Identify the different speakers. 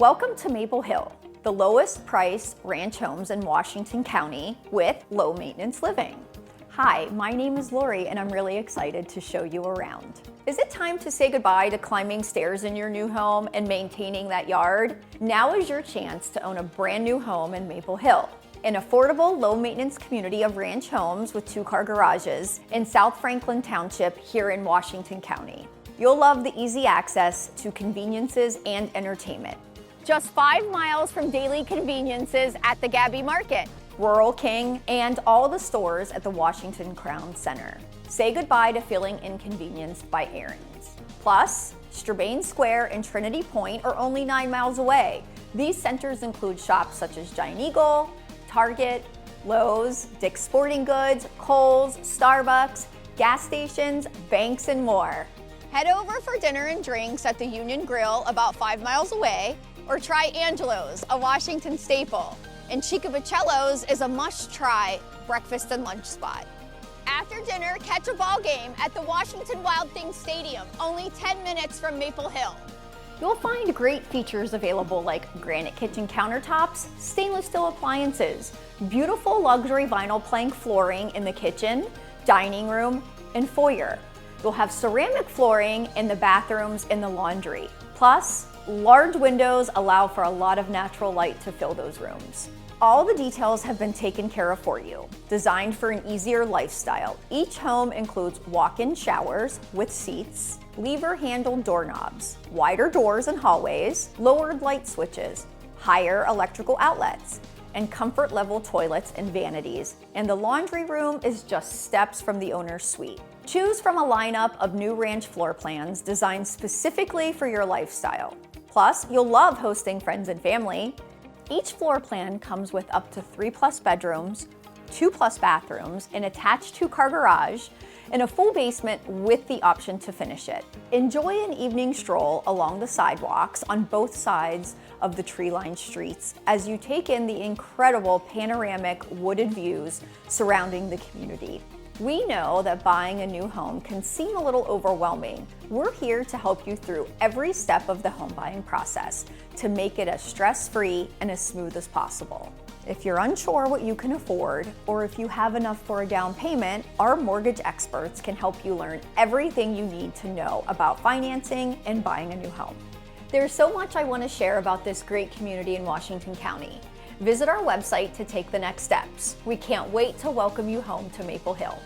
Speaker 1: Welcome to Maple Hill, the lowest priced ranch homes in Washington County with low maintenance living. Hi, my name is Lori and I'm really excited to show you around. Is it time to say goodbye to climbing stairs in your new home and maintaining that yard? Now is your chance to own a brand new home in Maple Hill, an affordable, low-maintenance community of ranch homes with 2-car garages in South Franklin Township here in Washington County. You'll love the easy access to conveniences and entertainment. Just 5 miles from daily conveniences at the Gabby Market, Rural King, and all the stores at the Washington Crown Center. Say goodbye to feeling inconvenienced by errands. Plus, Strabane Square and Trinity Point are only 9 miles away. These centers include shops such as Giant Eagle, Target, Lowe's, Dick's Sporting Goods, Kohl's, Starbucks, gas stations, banks, and more. Head over for dinner and drinks at the Union Grill about 5 miles away, or try Angelo's, a Washington staple. And Chica Baccello's is a must-try breakfast and lunch spot. After dinner, catch a ball game at the Washington Wild Things Stadium, only 10 minutes from Maple Hill. You'll find great features available like granite kitchen countertops, stainless steel appliances, beautiful luxury vinyl plank flooring in the kitchen, dining room, and foyer. You'll have ceramic flooring in the bathrooms and the laundry. Plus, large windows allow for a lot of natural light to fill those rooms. All the details have been taken care of for you, designed for an easier lifestyle. Each home includes walk-in showers with seats, lever-handled doorknobs, wider doors and hallways, lowered light switches, higher electrical outlets, and comfort-level toilets and vanities. And the laundry room is just steps from the owner's suite. Choose from a lineup of new ranch floor plans designed specifically for your lifestyle. Plus, you'll love hosting friends and family. Each floor plan comes with up to 3+ bedrooms, 2+ bathrooms, an attached 2-car garage, and a full basement with the option to finish it. Enjoy an evening stroll along the sidewalks on both sides of the tree-lined streets as you take in the incredible panoramic wooded views surrounding the community. We know that buying a new home can seem a little overwhelming. We're here to help you through every step of the home buying process to make it as stress-free and as smooth as possible. If you're unsure what you can afford, or if you have enough for a down payment, our mortgage experts can help you learn everything you need to know about financing and buying a new home. There's so much I want to share about this great community in Washington County. Visit our website to take the next steps. We can't wait to welcome you home to Maple Hill.